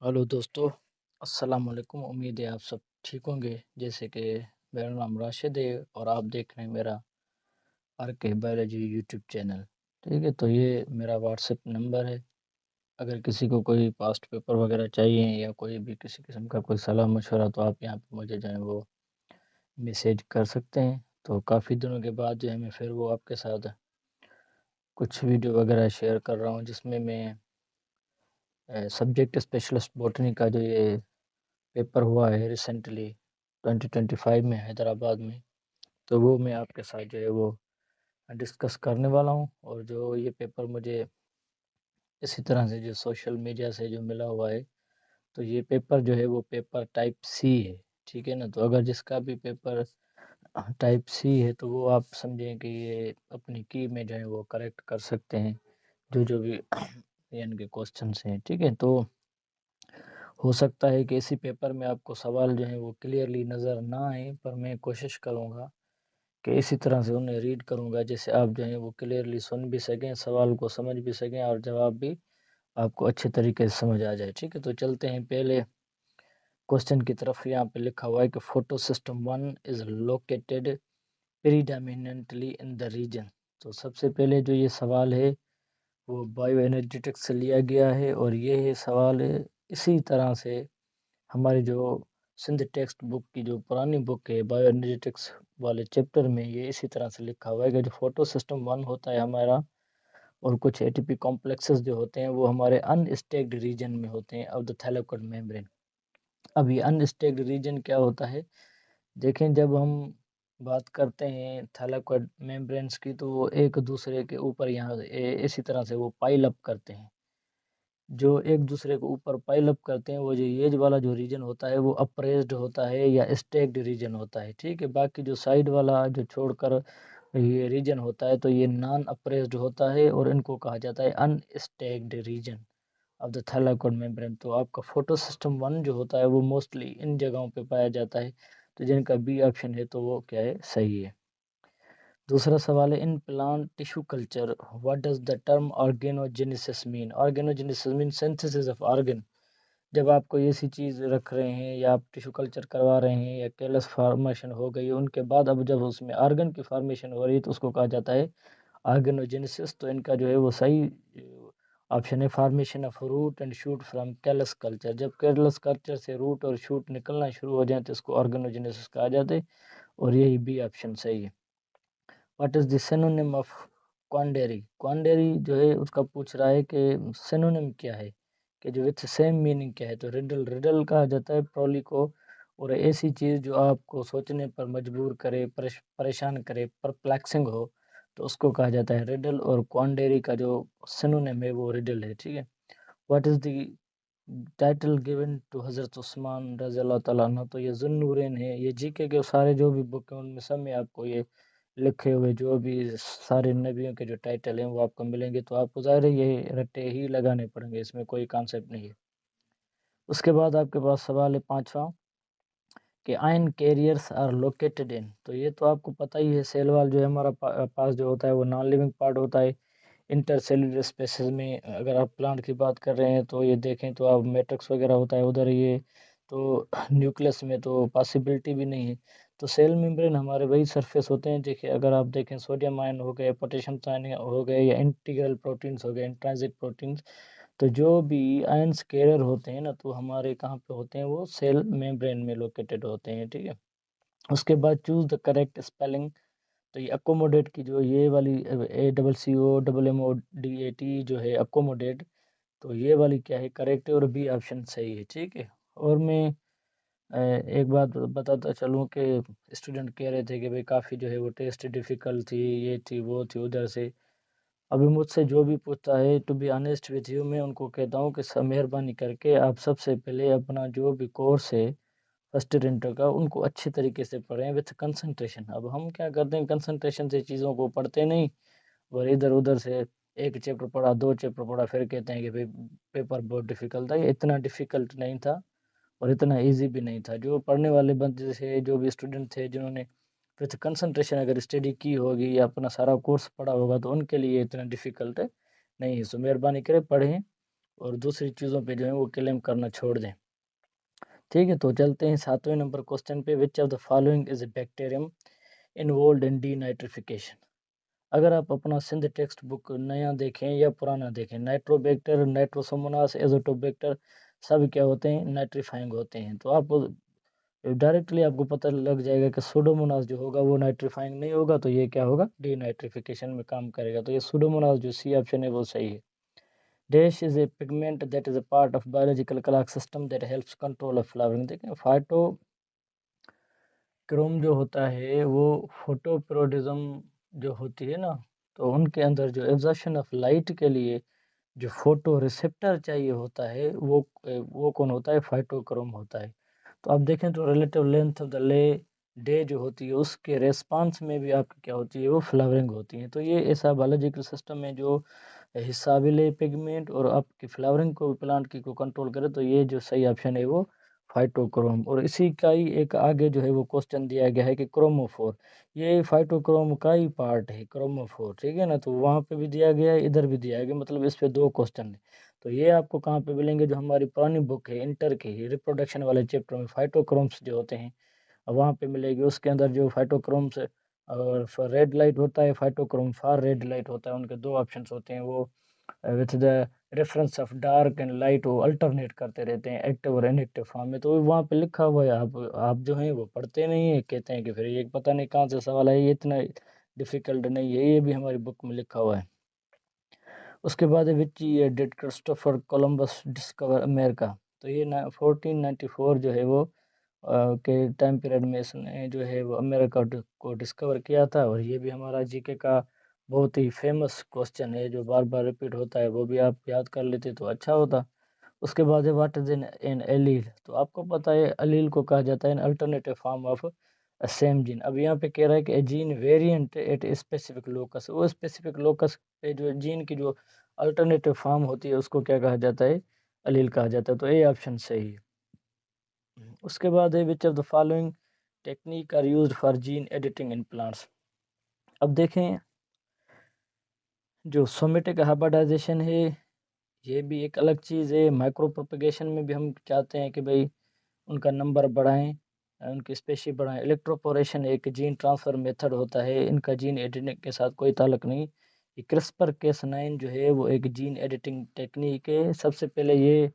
Hello दोस्तों, अस्सलाम वालेकुम। उम्मीद है आप सब ठीक होंगे। जैसे कि मेरा नाम राशिद है और आप देख रहे हैं मेरा आर के बायोलॉजी यूट्यूब चैनल। ठीक है, तो ये मेरा व्हाट्सएप नंबर है। अगर किसी को कोई पास्ट पेपर वगैरह चाहिए या कोई भी किसी किस्म का कोई सलाह मशवरा, तो आप यहाँ पे मुझे जो है वो मैसेज कर सकते हैं। तो काफ़ी दिनों के बाद जो है मैं फिर वो आपके साथ कुछ वीडियो वगैरह शेयर कर रहा हूँ, जिसमें मैं सब्जेक्ट स्पेशलिस्ट बॉटनी का जो ये पेपर हुआ है रिसेंटली 2025 में हैदराबाद में, तो वो मैं आपके साथ जो है वो डिस्कस करने वाला हूँ। और जो ये पेपर मुझे इसी तरह से जो सोशल मीडिया से जो मिला हुआ है, तो ये पेपर जो है वो पेपर टाइप सी है। ठीक है ना, तो अगर जिसका भी पेपर टाइप सी है तो वो आप समझें कि ये अपनी की में जो है वो करेक्ट कर सकते हैं जो जो भी यानी कि क्वेश्चंस हैं। ठीक है, तो हो सकता है कि इसी पेपर में आपको सवाल जो है वो क्लियरली नज़र ना आए, पर मैं कोशिश करूँगा कि इसी तरह से उन्हें रीड करूँगा जैसे आप जो है वो क्लियरली सुन भी सकें, सवाल को समझ भी सकें और जवाब भी आपको अच्छे तरीके से समझ आ जाए। ठीक है, तो चलते हैं पहले क्वेश्चन की तरफ। यहाँ पे लिखा हुआ है कि photosystem 1 is located predominantly in the region. तो सबसे पहले जो ये सवाल है वो बायो एनर्जेटिक्स से लिया गया है, और ये है सवाल है इसी तरह से हमारी जो सिंध टेक्स्ट बुक की जो पुरानी बुक है बायो एनर्जेटिक्स वाले चैप्टर में, ये इसी तरह से लिखा हुआ है कि जो फोटो सिस्टम 1 होता है हमारा, और कुछ एटीपी कॉम्प्लेक्सेस जो होते हैं वो हमारे अनस्टेक्ड रीजन में होते हैं ऑफ द थैलेकोइड मेम्ब्रेन। अब ये अनस्टेक्ड रीजन क्या होता है? देखें, जब हम बात करते हैं थैलेकोइड मेम्ब्रेन्स की, तो वो एक दूसरे के ऊपर यहाँ इसी तरह से वो पाइल अप करते हैं। जो एक दूसरे को ऊपर पाइल अप करते हैं, वो जो एज वाला जो रीजन होता है वो अप्रेस्ड होता है या स्टेक्ड रीजन होता है। ठीक है, बाकी जो साइड वाला जो छोड़कर ये रीजन होता है, तो ये नॉन अप्रेस्ड होता है और इनको कहा जाता है अनस्टेक्ड रीजन ऑफ द थैलेकोइड मेम्ब्रेन। तो आपका फोटो सिस्टम 1 जो होता है वो मोस्टली इन जगहों पे पाया जाता है, तो जिनका बी ऑप्शन है तो वो क्या है, सही है। दूसरा सवाल है, in plant tissue culture what does the term organogenesis mean? Organogenesis mean synthesis of organ. जब आप कोई ऐसी चीज़ रख रहे हैं या आप टिश्यू कल्चर करवा रहे हैं या कैलस फॉर्मेशन हो गई, उनके बाद अब जब उसमें ऑर्गन की फॉर्मेशन हो रही है तो उसको कहा जाता है ऑर्गेनोजेनेसिस। तो इनका जो है वो सही ऑप्शन है formation of root and shoot from callus culture. जब कैलस कल्चर से रूट और शूट निकलना शुरू हो जाए तो इसको ऑर्गेनोजेनेसिस कहा जाता है, और यही बी ऑप्शन सही है। What is the synonym of quandary? Quandary जो है उसका पूछ रहा है कि सिनोनिम क्या है, कि जो विथ सेम मीनिंग क्या है। तो रिडल, रिडल कहा जाता है प्रॉली को, और ऐसी चीज़ जो आपको सोचने पर मजबूर करे, परेशान करे, परप्लेक्सिंग हो, तो उसको कहा जाता है रिडल। और क्वांडेरी का जो सिनोनिम है वो रिडल है। ठीक है, what is the title given to Hazrat Usman रज़ी अल्लाह तआला अन्हु? तो ये ज़ुन्नूरैन है। ये जीके के सारे जो भी बुक हैं उनमें सब में आपको ये लिखे हुए जो भी सारे नबियों के जो टाइटल हैं वो आपको मिलेंगे, तो आपको ज़ाहिर है ये रट्टे ही लगाने पड़ेंगे, इसमें कोई कॉन्सेप्ट नहीं है। उसके बाद आपके पास सवाल है पाँचवा कि ion carriers are located in. तो ये तो आपको पता ही है, सेल वॉल जो है हमारा पास जो होता है वो नॉन लिविंग पार्ट होता है। इंटरसेल्युलर स्पेसेस में अगर आप प्लांट की बात कर रहे हैं तो ये देखें तो आप मैट्रिक्स वगैरह होता है उधर, ये तो न्यूक्लियस में तो पॉसिबिलिटी भी नहीं है। तो सेल मेम्ब्रेन हमारे वही सरफेस होते हैं। देखिए, अगर आप देखें सोडियम आयन हो गए, पोटेशियम आयन हो गए, या इंटीग्रल प्रोटीन्स हो गए, इंट्रिंसिक प्रोटीन्स, तो जो भी आयंस कैरियर होते हैं ना, तो हमारे कहाँ पे होते हैं, वो सेल मेम्ब्रेन में लोकेटेड होते हैं। ठीक है, उसके बाद चूज द करेक्ट स्पेलिंग। तो ये अकोमोडेट की जो ये वाली ACCOMMODAT जो है अकोमोडेट, तो ये वाली क्या है, करेक्ट है, और बी ऑप्शन सही है। ठीक है, और मैं एक बात बताता चलूँ कि स्टूडेंट कह रहे थे कि भाई काफ़ी जो है वो टेस्ट डिफ़िकल्ट थी, ये थी वो थी उधर से। अभी मुझसे जो भी पूछता है, to be honest with you, मैं उनको कहता हूँ कि सब मेहरबानी करके आप सबसे पहले अपना जो भी कोर्स है फर्स्ट ईयर इंटर का, उनको अच्छे तरीके से पढ़ें विथ कंसंट्रेशन। अब हम क्या करते हैं, कंसंट्रेशन से चीज़ों को पढ़ते नहीं, और इधर-उधर से एक चैप्टर पढ़ा, 2 चैप्टर पढ़ा, फिर कहते हैं कि भई पेपर बहुत डिफ़िकल्ट था। ये इतना डिफ़िकल्ट नहीं था और इतना ईज़ी भी नहीं था। जो पढ़ने वाले बंदे थे, जो भी स्टूडेंट थे जिन्होंने विथ कंसंट्रेशन अगर स्टडी की होगी या अपना सारा कोर्स पढ़ा होगा, तो उनके लिए इतना डिफ़िकल्ट नहीं है। सो मेहरबानी करें पढ़ें और दूसरी चीज़ों पे जो है वो क्लेम करना छोड़ दें। ठीक है, तो चलते हैं 7वें नंबर क्वेश्चन पे, विच of the following is a bacterium involved in denitrification. अगर आप अपना सिंध टेक्स्ट बुक नया देखें या पुराना देखें, नाइट्रोबैक्टर, नाइट्रोसोमोनास, एजोटोबैक्टर सब क्या होते हैं, नाइट्रीफाइंग होते हैं। तो आप डायरेक्टली आपको पता लग जाएगा कि सुडोमोनास जो होगा वो नाइट्रीफाइंग नहीं होगा, तो ये क्या होगा, डीनाइट्रिफिकेशन में काम करेगा। तो ये सुडोमोनास जो सी ऑप्शन है वो सही है। Dash is a pigment that is a part of biological clock system that helps control of flowering. देखिए फाइटो क्रोम जो होता है वो फोटोप्रोडिज्म जो होती है ना, तो उनके अंदर जो एब्जॉर्प्शन ऑफ लाइट के लिए जो फोटो रिसेप्टर चाहिए होता है वो कौन होता है, फाइटोक्रोम होता है। तो आप देखें तो रिलेटिव लेंथ ऑफ द ले डे जो होती है उसके रेस्पॉन्स में भी आपकी क्या होती है, वो फ्लावरिंग होती है। तो ये ऐसा बायोलॉजिकल सिस्टम है जो हिस्सा भी ले पिगमेंट और आपकी फ्लावरिंग को प्लांट की को कंट्रोल करे। तो ये जो सही ऑप्शन है वो फाइटोक्रोम। और इसी का ही एक आगे जो है वो क्वेश्चन दिया गया है कि क्रोमोफोर, ये फाइटोक्रोम का ही पार्ट है क्रोमोफोर, ठीक है ना। तो वहाँ पे भी दिया गया है, इधर भी दिया गया, मतलब इस पे 2 क्वेश्चन है। तो ये आपको कहाँ पे मिलेंगे, जो हमारी पुरानी बुक है इंटर की रिप्रोडक्शन वाले चैप्टर में फाइटोक्रोम्स जो होते हैं वहाँ पे मिलेगी। उसके अंदर जो फाइटोक्रोम्स और रेड लाइट होता है, फाइटोक्रोम फार रेड लाइट होता है, उनके 2 ऑप्शंस होते हैं। वो with the reference of dark and light वो अल्टरनेट करते रहते हैं एक्टिव और इनएक्टिव फॉर्म में। तो वहाँ पे लिखा हुआ है, आप जो हैं वो पढ़ते नहीं है, कहते हैं कि फिर ये पता नहीं कहाँ से सवाल है, ये इतना डिफिकल्ट नहीं है, ये भी हमारी बुक में लिखा हुआ है। उसके बाद है which year did Christopher Columbus discover America. तो ये 1494 जो है वो के टाइम पीरियड में इसने जो है वो अमेरिका को डिस्कवर किया था। और ये भी हमारा जीके का बहुत ही फेमस क्वेश्चन है जो बार बार रिपीट होता है, वो भी आप याद कर लेते तो अच्छा होता। उसके बाद है व्हाट इज एन एलील। तो आपको पता है अलील को कहा जाता है an alternative form of same gene. अब यहाँ पे कह रहा है कि gene variant at specific locus, वो स्पेसिफिक लोकस पे जो जीन की जो अल्टरनेटिव फॉर्म होती है उसको क्या कहा जाता है, अलील कहा जाता है। तो ए ऑप्शन सही है। उसके बाद है which of the following technique are used for gene editing in plants. अब देखें जो सोमेटिक हाइब्रिडाइजेशन है ये भी एक अलग चीज़ है। माइक्रो प्रोपगेशन में भी हम चाहते हैं कि भाई उनका नंबर बढ़ाएं, उनकी स्पेशी बढ़ाएं। इलेक्ट्रोपोरेशन एक जीन ट्रांसफ़र मेथड होता है, इनका जीन एडिटिंग के साथ कोई ताल्लुक नहीं। ये क्रिस्पर Cas9 जो है वो एक जीन एडिटिंग टेक्निक है। सबसे पहले ये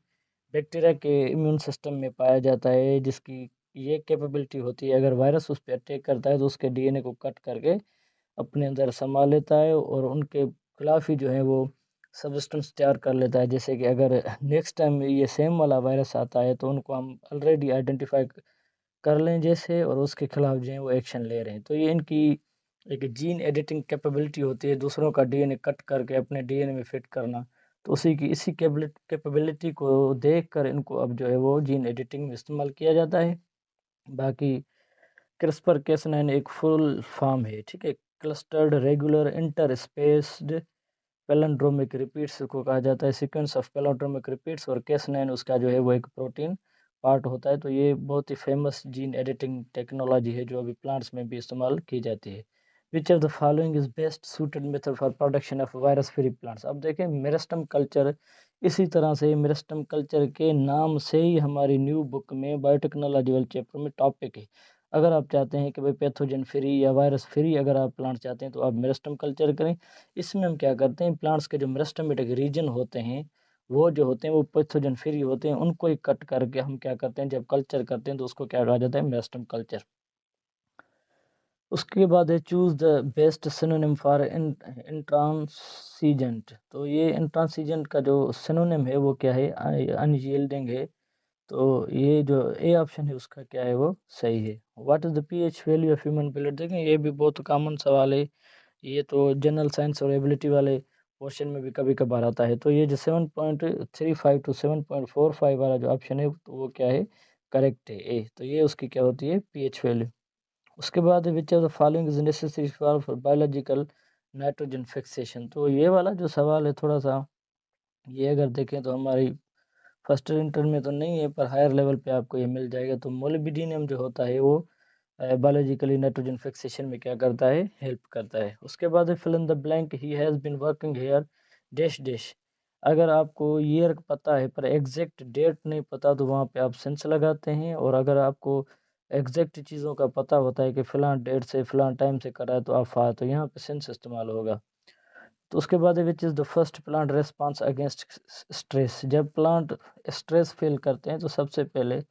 बैक्टीरिया के इम्यून सिस्टम में पाया जाता है, जिसकी ये कैपेबिलिटी होती है अगर वायरस उस पे अटैक करता है तो उसके डीएनए को कट करके अपने अंदर समा लेता है और उनके खिलाफ ही जो है वो सब्सटेंस तैयार कर लेता है। जैसे कि अगर नेक्स्ट टाइम ये सेम वाला वायरस आता है तो उनको हम ऑलरेडी आइडेंटिफाई कर लें जैसे, और उसके खिलाफ जो है वो एक्शन ले रहे हैं। तो ये इनकी एक जीन एडिटिंग कैपेबिलिटी होती है, दूसरों का डीएनए कट करके अपने डीएनए में फिट करना। तो इसी कैपेबिलिटी को देख कर इनको अब जो है वो जीन एडिटिंग में इस्तेमाल किया जाता है। बाकी क्रिस्पर Cas9 एक फुल फॉर्म है, ठीक है। Clustered regular interspaced palindromic repeats को कहा जाता है, सीक्वेंस ऑफ पैलिंड्रोमिक रिपीट्स। और Cas9 उसका जो है वो एक प्रोटीन पार्ट होता है। तो ये बहुत ही फेमस जीन एडिटिंग टेक्नोलॉजी है जो अभी प्लांट्स में भी इस्तेमाल की जाती है। Which of the following is best suited method for production of virus free plants. अब देखें मेरिस्टम कल्चर, इसी तरह से मेरिस्टम कल्चर के नाम से ही हमारी न्यू बुक में बायोटेक्नोलॉजी वाले चैप्टर में टॉपिक है। अगर आप चाहते हैं कि भाई पैथोजन फ्री या वायरस फ्री अगर आप प्लांट चाहते हैं तो आप मेरिस्टम कल्चर करें। इसमें हम क्या करते हैं, प्लांट्स के जो मेरिस्टेमेटिक रीजन होते हैं वो जो होते हैं वो पैथोजन फ्री होते हैं, उनको ही कट करके हम क्या करते हैं, जब कल्चर करते हैं तो उसको क्या कहा जाता है, मेरिस्टेम कल्चर। उसके बाद है choose the best synonym for intransigent. तो ये इंट्रांसीजेंट का जो सिनोनिम है वो क्या है, अनयील्डिंग है। तो ये जो ए ऑप्शन है उसका क्या है, वो सही है। What is the pH value of human blood. देखें ये भी बहुत कॉमन सवाल है, ये तो जनरल साइंस और एबिलिटी वाले क्वेश्चन में भी कभी कभार आता है। तो ये जो 7.35 टू 7.45 वाला जो ऑप्शन है तो वो क्या है, करेक्ट है ए। तो ये उसकी क्या होती है, पीएच वैल्यू। उसके बाद which of the following is necessary for biological nitrogen fixation. तो ये वाला जो सवाल है थोड़ा सा, ये अगर देखें तो हमारी फर्स्ट इंटर में तो नहीं है पर हायर लेवल पे आपको ये मिल जाएगा। तो मोलिब्डेनम जो होता है वो बायोलॉजिकली नाइट्रोजन फिक्सेशन में क्या करता है, हेल्प करता है। उसके बाद fill in the blank, he has been working here dash dash. अगर आपको ईयर पता है पर एग्ज़ैक्ट डेट नहीं पता तो वहाँ पे आप सिंस लगाते हैं, और अगर आपको एग्ज़ैक्ट चीज़ों का पता होता है कि फ़लाँ डेट से फ़लाँ टाइम से करा है तो आप फ़ा तो यहाँ पे सिंस इस्तेमाल होगा। तो उसके बाद है which is the first plant response against stress. जब प्लांट स्ट्रेस फ़ील करते हैं तो सबसे पहले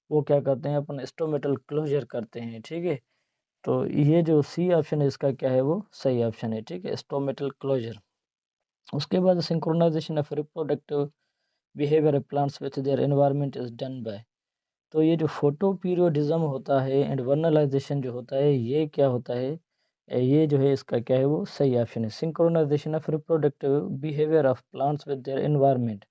वो क्या करते हैं, अपन स्टोमेटल क्लोज़र करते हैं, ठीक है? तो ये जो सी ऑप्शन है इसका क्या है, वो सही ऑप्शन है, ठीक है? Stomatal closure. उसके बाद synchronization of reproductive behaviour of plants with their environment is done by. तो ये जो फोटो पीरियोडिज़्म होता है एंड वर्नलाइज़ेशन जो होता है, ये क्या होता है? ये जो है इसका क्या है, वो सही ऑप्शन है। Synchronisation of reproductive behaviour of plants with their environment.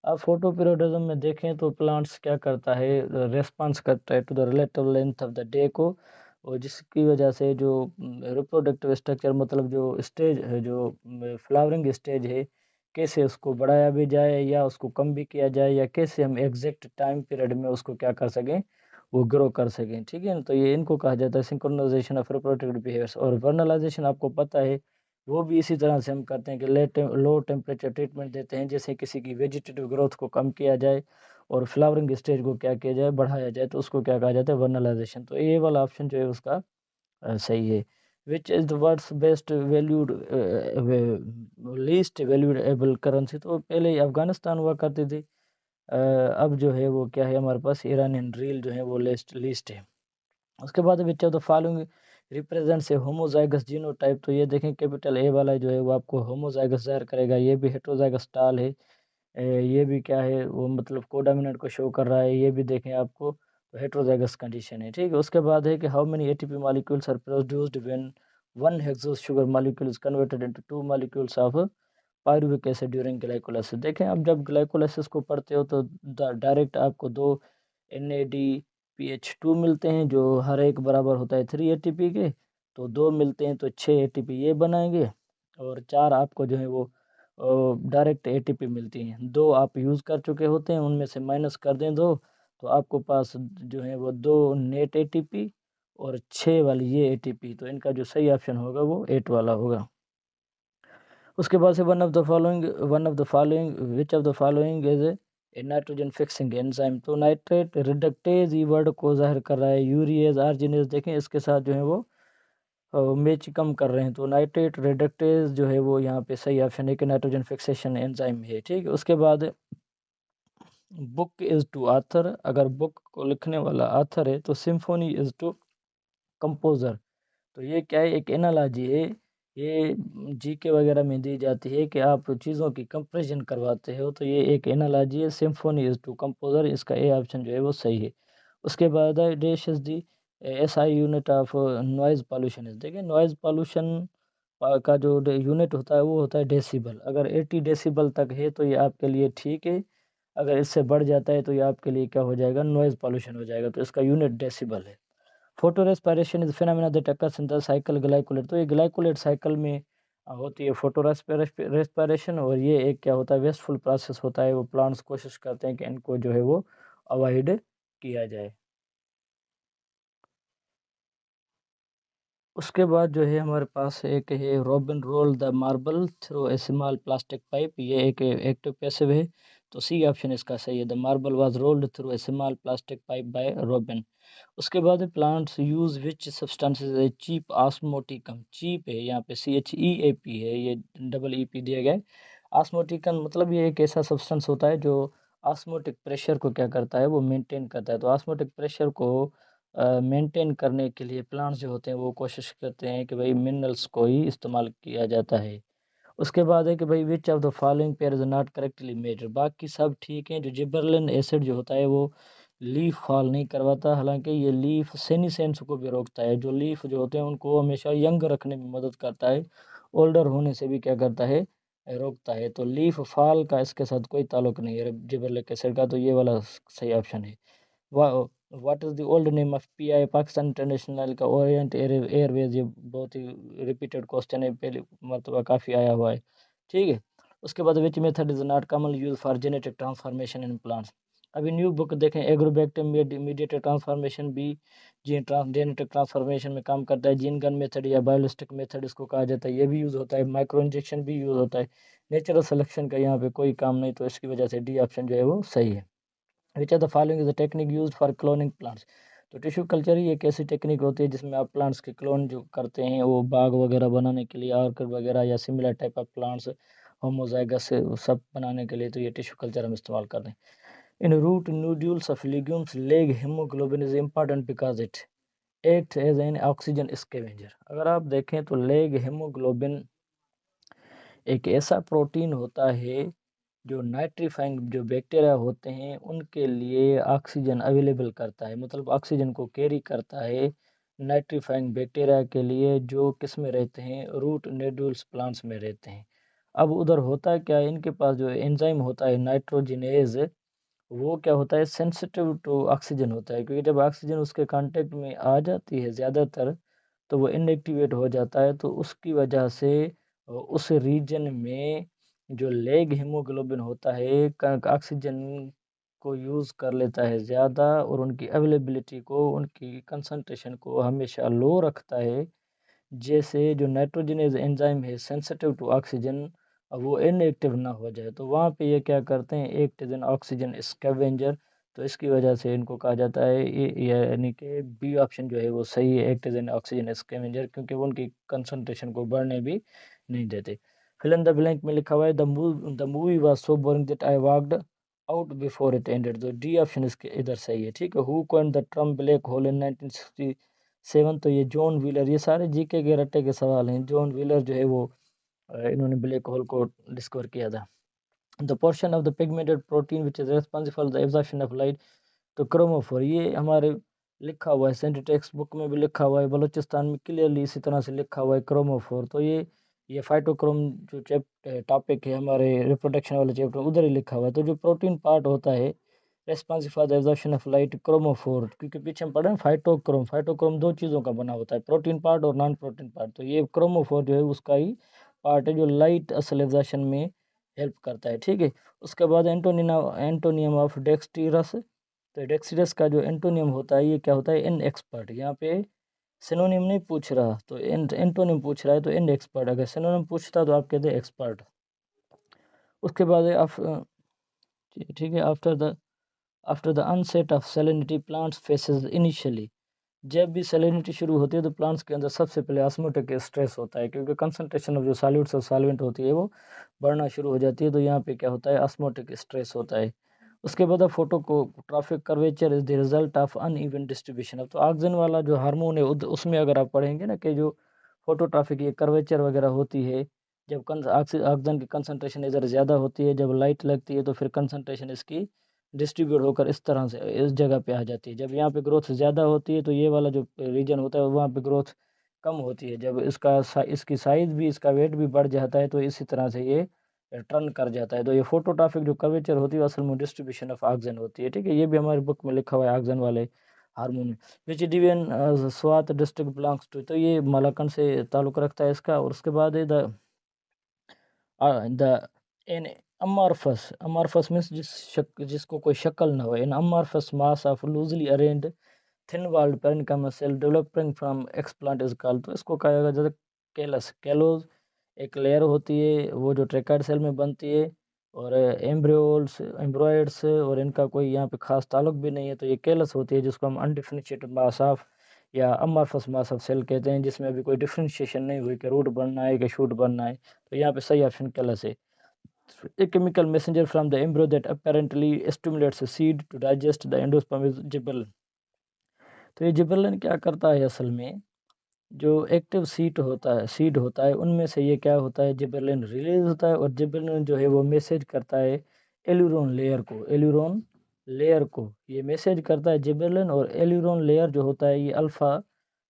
अब फोटो पीरियोडिज़्म में देखें तो प्लांट्स क्या करता है, रिस्पॉन्स करता है to the relative length of the day को, और जिसकी वजह से जो रिप्रोडक्टिव स्ट्रक्चर मतलब जो स्टेज है, जो फ्लावरिंग स्टेज है, कैसे उसको बढ़ाया भी जाए या उसको कम भी किया जाए, या कैसे हम एग्जैक्ट टाइम पीरियड में उसको क्या कर सकें, वो ग्रो कर सकें, ठीक है ना? तो ये इनको कहा जाता है सिंक्रोनाइजेशन ऑफ रिप्रोडक्टिव बिहेवियर्स। और वर्नलाइजेशन आपको पता है, वो भी इसी तरह से हम करते हैं कि लो टेम्परेचर ट्रीटमेंट देते हैं, जैसे किसी की वेजिटेटिव ग्रोथ को कम किया जाए और फ्लावरिंग स्टेज को क्या किया जाए, बढ़ाया जाए, तो उसको क्या कहा जाता है, वर्नलाइजेशन। तो ये वाला ऑप्शन जो है उसका सही है। Which is the world's best valued least valuable currency. तो पहले ये अफ़गानिस्तान हुआ करती थी, अब जो है वो क्या है, हमारे पास ईरानियन रियल जो है वो लीस्ट है। उसके बाद which of the following represents A homozygous genotype. तो ये देखें कैपिटल ए वाला जो है वो आपको होमोज़ाइगस ज़ाहिर करेगा, ये भी हेटेरोज़ाइगस टाल है। ये भी क्या है, वो मतलब कोडोमिनेंट को शो कर रहा है, ये भी देखें आपको तो हेटेरोज़ाइगस कंडीशन है, ठीक है? उसके बाद है कि how many ATP molecules are produced when one hexose sugar molecule is converted into 2 molecules of pyruvic acid during glycolysis. देखें अब जब ग्लाइकोलाइसिस को पढ़ते हो तो डायरेक्ट आपको 2 NADPH2 मिलते हैं, जो हर एक बराबर होता है 3 एटीपी के, तो 2 मिलते हैं तो 6 एटीपी ये बनाएँगे, और 4 आपको जो है वो डायरेक्ट एटीपी मिलती हैं। 2 आप यूज़ कर चुके होते हैं, उनमें से माइनस कर दें 2, तो आपको पास जो है वो 2 नेट एटीपी और 6 वाली ये एटीपी, तो इनका जो सही ऑप्शन होगा वो 8 वाला होगा। उसके बाद से one of the following which of the following is A nitrogen fixing enzyme. तो नाइट्रेट रिडक्टेज ई वर्ड को ज़ाहिर कर रहा है, यूरिएज, आर्जिनेज देखें इसके साथ जो है वो मैच कम कर रहे हैं, तो नाइट्रेट रिडक्टेज जो है वो यहाँ पे सही ऑप्शन है कि नाइट्रोजन फिक्सेशन एंजाइम है, ठीक है? उसके बाद बुक इज़ टू ऑथर। अगर बुक को लिखने वाला ऑथर है तो सिम्फोनी इज़ टू कंपोज़र। तो ये क्या है, एक एनालॉजी है, ये जीके वगैरह में दी जाती है कि आप चीज़ों की कंपैरिज़न करवाते हो, तो ये एक एनालॉजी है, सिम्फोनी इज़ टू कंपोज़र, इसका ए ऑप्शन जो है वो सही है। उसके बाद है dash is the SI unit of noise pollution is. देखिए नॉइज़ पॉल्यूशन का जो यूनिट होता है वो होता है डेसिबल। अगर 80 डेसिबल तक है तो ये आपके लिए ठीक है, अगर इससे बढ़ जाता है तो ये आपके लिए क्या हो जाएगा, नॉइज़ पॉल्यूशन हो जाएगा, तो इसका यूनिट डेसिबल है। Photo respiration is phenomena that occurs in the cycle glycolate. तो ये ग्लाइकोलेट साइकिल में होती है फोटो रेस्पिरेशन, और ये एक क्या होता है, वेस्टफुल प्रोसेस होता है, वो प्लांट्स कोशिश करते हैं कि इनको जो है वो अवॉइड किया जाए। उसके बाद जो है हमारे पास एक है Robin roll the marble through a small plastic pipe. ये एक एक्टिव पैसिव है, तो सी ऑप्शन इसका सही है। The marble was rolled through a small plastic pipe by Robin. उसके बाद plants use which substances a cheap osmoticum. Cheap है यहाँ पे CHEAP है, ये डबल EP दिया गया है। ऑस्मोटिकम मतलब ये एक ऐसा सब्सटेंस होता है जो ऑस्मोटिक प्रेशर को क्या करता है, वो मेंटेन करता है। तो ऑस्मोटिक प्रेशर को मेंटेन करने के लिए प्लांट्स जो होते हैं वो कोशिश करते हैं कि भाई मिनरल्स को ही इस्तेमाल किया जाता है। उसके बाद है कि भाई विच of the following pair is not correctly measured. बाकी सब ठीक हैं, जो जिबरेलिन एसिड जो होता है वो लीफ फॉल नहीं करवाता, हालाँकि ये लीफ सेनेसेंस को भी रोकता है। जो लीफ जो होते हैं उनको हमेशा यंग रखने में मदद करता है, ओल्डर होने से भी क्या करता है, रोकता है। तो लीफ फॉल का इसके साथ कोई ताल्लुक नहीं है जिबरेलिक एसिड का, तो ये वाला सही ऑप्शन है। वा what is the old name of PI Pakistan international का ओरिएंट एयरवेज़। ये बहुत ही रिपीटेड क्वेश्चन है, पहली मर्तबा काफ़ी आया हुआ है, ठीक है? उसके बाद which method is not commonly used for genetic transformation in plants. अभी न्यू बुक देखें, एग्रोबैक्टीरियम मीडिएटेड ट्रांसफॉर्मेशन भी जीन जेनेटिक ट्रांसफॉर्मेशन में काम करता है। जीन गन मेथड या बायोलिस्टिक मेथड इसको कहा जाता है, ये भी यूज़ होता है। माइक्रो इंजेक्शन भी यूज़ होता है। नेचुरल सिलेक्शन का यहाँ पे कोई काम नहीं, तो इसकी वजह से डी ऑप्शन जो है वो सही है। Which are the following is the technique use for cloning plants. तो टिश्यू कल्चर ही एक ऐसी टेक्निक होती है जिसमें आप प्लांट्स के क्लोन जो करते हैं, वो बाग वगैरह बनाने के लिए, ऑर्किड वगैरह या similar type of plants homozygous से सब बनाने के लिए, तो ये टिश्यू कल्चर हम इस्तेमाल कर रहे हैं। In root nodules of legumes, leg hemoglobin is important because it acts as an oxygen scavenger। अगर आप देखें तो लेग हेमोग्लोबिन एक ऐसा प्रोटीन होता है जो नाइट्रीफाइंग जो बैक्टीरिया होते हैं उनके लिए ऑक्सीजन अवेलेबल करता है, मतलब ऑक्सीजन को कैरी करता है नाइट्रीफाइंग बैक्टीरिया के लिए, जो किस में रहते हैं, रूट नोड्यूल्स प्लांट्स में रहते हैं। अब उधर होता क्या है, इनके पास जो एंजाइम होता है नाइट्रोजिनेज, वो क्या होता है, सेंसिटिव टू ऑक्सीजन होता है, क्योंकि जब ऑक्सीजन उसके कांटेक्ट में आ जाती है ज़्यादातर तो वो इनएक्टिवेट हो जाता है। तो उसकी वजह से उस रीजन में जो लेग हीमोग्लोबिन होता है ऑक्सीजन को यूज़ कर लेता है ज़्यादा, और उनकी अवेलेबिलिटी को, उनकी कंसंट्रेशन को हमेशा लो रखता है। जैसे जो नाइट्रोजनेज एंजाइम है सेंसिटिव टू ऑक्सीजन, वो इनएक्टिव ना हो जाए, तो वहाँ पे ये क्या करते हैं, act as an oxygen scavenger. तो इसकी वजह से इनको कहा जाता है ये यानी कि बी ऑप्शन जो है वो सही है, act as an oxygen scavenger, क्योंकि वो उनकी कंसंट्रेशन को बढ़ने भी नहीं देते। फिल इन द ब्लैंक में लिखा हुआ है the movie was so boring that I walked out before it ended. तो डी ऑप्शन इसके इधर सही है, ठीक है। Who coined the term black hole in 1967। तो ये जॉन व्हीलर, ये सारे जीके के रट्टे के सवाल हैं। जॉन व्हीलर जो है वो इन्होंने ब्लैक होल को डिस्कवर किया था। The portion of the pigmented protein which is responsible for the absorption of light. तो क्रोमोफोर, ये हमारे लिखा हुआ है, सेंट्रल टेक्स्ट बुक में भी लिखा हुआ है, बलूचिस्तान में क्लियरली इसी तरह से लिखा हुआ है क्रोमोफोर। तो ये फाइटोक्रोम जो टॉपिक है हमारे रिप्रोडक्शन वाले चैप्टर, उधर ही लिखा हुआ है। तो जो प्रोटीन पार्ट होता है responsible for the absorption of light, chromophore, क्योंकि पीछे हम पढ़े फाइटोक्रोम, फाइटोक्रोम दो चीज़ों का बना होता है, प्रोटीन पार्ट और नॉन प्रोटीन पार्ट। तो ये क्रोमोफोर जो है उसका ही पार्ट है जो लाइट असल एब्जॉर्प्शन में हेल्प करता है, ठीक है। उसके बाद एंटोनियम ऑफ डेक्सट्रस। तो डेक्सट्रस का जो एंटोनियम होता है ये क्या होता है, इन एक्सपर्ट। यहाँ पे सिनोनिम नहीं पूछ रहा, तो एंटोनिम पूछ रहा है, तो इन एक्सपर्ट। अगर सिनोनिम पूछता तो आप कहते एक्सपर्ट। उसके बाद ठीक है, after the onset of salinity plants faces initially. जब भी सैलिनिटी शुरू होती है तो प्लांट्स के अंदर सबसे पहले ऑस्मोटिक स्ट्रेस होता है, क्योंकि कंसंट्रेशन ऑफ जो सॉल्यूट्स और सॉल्वेंट होती है वो बढ़ना शुरू हो जाती है। तो यहाँ पे क्या होता है, ऑस्मोटिक स्ट्रेस होता है। उसके बाद फोटो को tropic curvature is the result of uneven distribution. अब तो ऑक्सीजन वाला जो हार्मोन है उसमें अगर आप पढ़ेंगे ना कि जो फोटोट्रॉफिक ये कर्वेचर वगैरह होती है, जब ऑक्सीजन की कंसंट्रेशन इधर ज़्यादा होती है, जब लाइट लगती है तो फिर कंसंट्रेशन इसकी डिस्ट्रीब्यूट होकर इस तरह से इस जगह पे आ जाती है। जब यहाँ पे ग्रोथ ज़्यादा होती है तो ये वाला जो रीजन होता है वहाँ पे ग्रोथ कम होती है। जब इसकी साइज़ भी, इसका वेट भी बढ़ जाता है तो इसी तरह से ये टर्न कर जाता है। तो ये फोटोट्रॉफिक जो कर्वेचर होती है असल में डिस्ट्रीब्यूशन ऑफ ऑक्सीजन होती है, ठीक है। ये भी हमारे बुक में लिखा हुआ है ऑक्सीजन वाले हार्मोन में। Which division Swat district belongs to. तो ये मालाकंड से ताल्लुक़ रखता है इसका। और उसके बाद है द इन अमॉर्फस मीन्स जिसको कोई शक्ल ना हो। In amorphous mass of loosely arranged thin walled parenchymal cell developing from explant is called. तो इसको कहा जाएगा जैसे कैलस। कैलोज एक लेयर होती है वो जो ट्रेकाइड सेल में बनती है, और एम्ब्रॉयड्स और इनका कोई यहाँ पे खास ताल्लुक भी नहीं है। तो ये कैलस होती है जिसको हम अनडिफरेंशिएटेड मास ऑफ या अमॉर्फस मास ऑफ सेल कहते हैं, जिसमें अभी कोई डिफरेंशिएशन नहीं हुई कि रूट बनना है कि शूट बनना है। तो यहाँ पे सही ऑप्शन कैलस है। A chemical messenger from the embryo that apparently stimulates a seed to digest the endosperm is gibberellin। तो ये जिबरेलिन क्या करता है, असल में जो एक्टिव सीड होता है उनमें से ये क्या होता है, जिबरेलिन रिलीज होता है। और जिबरेलिन जो है वो मैसेज करता है एल्यूरोन लेयर को ये मैसेज करता है जिबरेलिन। और एल्यूरोन लेयर जो होता है ये अल्फा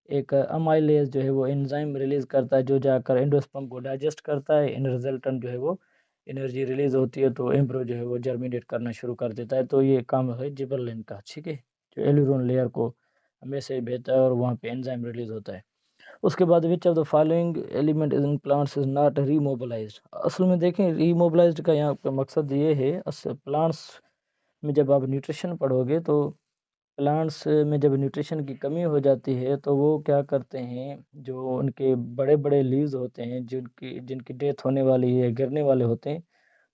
एक अमाइलेज जो है वो एंजाइम रिलीज करता है, जो जाकर एंडोस्पर्म को डाइजेस्ट करता है। इन रिजल्टेंट जो है वो एनर्जी रिलीज होती है, तो एम्ब्रो जो है वो जर्मिनेट करना शुरू कर देता है। तो ये काम है जिबरेलिन का, ठीक है, जो एल्यूरोन लेयर को मैसेज भेजता है और वहाँ पे एंजाइम रिलीज होता है। उसके बाद which of the following element in plants is not remobilised. असल में देखें रीमोबिलाइज्ड का यहाँ पे मकसद ये है, प्लांट्स में जब आप न्यूट्रिशन पढ़ोगे तो प्लांट्स में जब न्यूट्रिशन की कमी हो जाती है तो वो क्या करते हैं, जो उनके बड़े-बड़े लीव्स होते हैं जिनकी जिनकी डेथ होने वाली है, गिरने वाले होते हैं,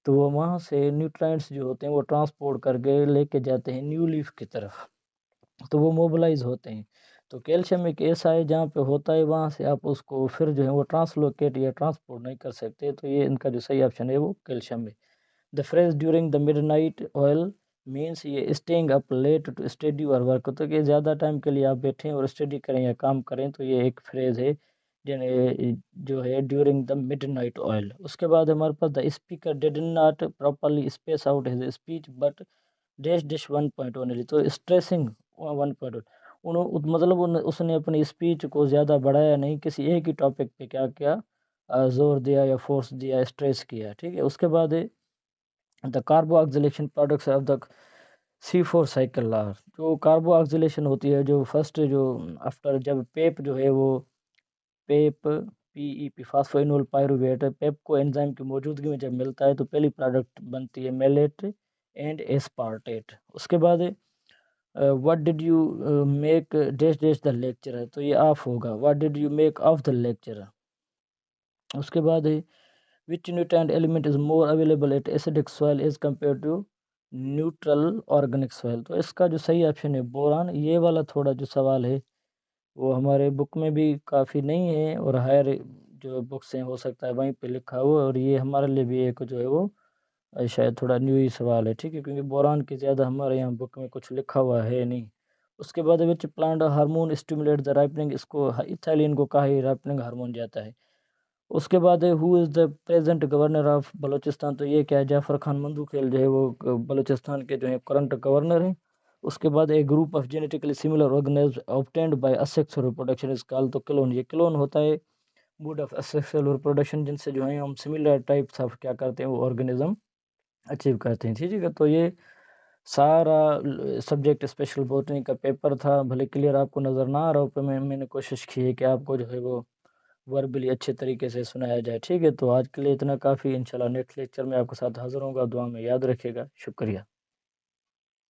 तो वो वहाँ से न्यूट्रिएंट्स जो होते हैं वो ट्रांसपोर्ट करके लेके जाते हैं न्यू लीफ की तरफ। तो वो मोबिलाइज़ होते हैं। तो कैल्शियम एक ऐसा है जहाँ पे होता है वहाँ से आप उसको फिर जो है वो ट्रांसलोकेट या ट्रांसपोर्ट नहीं कर सकते, तो ये इनका जो सही ऑप्शन है वो कैल्शियम है। The phrase during the midnight oil means ये staying up late to study और वर्क, तो कि ज़्यादा टाइम के लिए आप बैठें और स्टडी करें या काम करें, तो ये एक फ्रेज़ है जो है ड्यूरिंग द मिडनाइट ऑयल। उसके बाद हमारे पास the speaker did not properly space out his speech but dash dash 1 point only, तो स्ट्रेसिंग 1 पॉइंट मतलब उसने अपनी स्पीच को ज़्यादा बढ़ाया नहीं, किसी एक ही टॉपिक पे क्या किया, ज़ोर दिया या फ़ोर्स दिया, स्ट्रेस किया, ठीक है? उसके बाद है the carboxylation products of the C4 cycle are, जो कार्बोक्सिलेशन होती है, जो फर्स्ट जो आफ्टर जब पेप जो है वो पेप पीईपी फास्फोइनोल पाइरूवेट पेप को एंजाइम की मौजूदगी में जब मिलता है तो पहली प्रोडक्ट बनती है मेलेट एंड एस्पार्टेट। उसके बाद what did you make dash dash the lecturer, तो ये ऑफ होगा, what did you make of the lecturer. उसके बाद है which nutrient element is more available at acidic soil as compare to neutral organic soil, तो इसका जो सही ऑप्शन है बोरान। ये वाला थोड़ा जो सवाल है वो हमारे बुक में भी काफ़ी नहीं है और हायर जो बुक्स हैं हो सकता है वहीं पे लिखा हो, और ये हमारे लिए भी एक जो है वो शायद थोड़ा न्यू ही सवाल है, ठीक है? क्योंकि बोरान की ज़्यादा हमारे यहाँ बुक में कुछ लिखा हुआ है नहीं। उसके बाद which plant hormone stimulate the ripening, इसको इथाइलिन को कहा राइपनिंग हार्मोन जाता है। उसके बाद है who is the present governor of Balochistan, तो ये क्या है, जाफ़र खान मंदूखेल जो है वो बलूचिस्तान के जो है करंट गवर्नर हैं। उसके बाद एक group of genetically similar organism obtained by asexual reproduction is called, तो क्लोन, ये क्लोन होता है मोड ऑफ असेक्सुअल रिप्रोडक्शन जिनसे जो है हम सिमिलर टाइप्स ऑफ क्या करते हैं वो ऑर्गेनिज्म अचीव करते हैं, ठीक है? तो ये सारा सब्जेक्ट स्पेशल बॉटनी का पेपर था, भले क्लियर आपको नज़र ना आ रहा हो, पर मैंने कोशिश की है कि आपको जो है वो वर्बली अच्छे तरीके से सुनाया जाए, ठीक है? तो आज के लिए इतना काफ़ी, इंशाल्लाह नेक्स्ट लेक्चर में आपके साथ हाज़िर होऊँगा, दुआ में याद रखिएगा, शुक्रिया।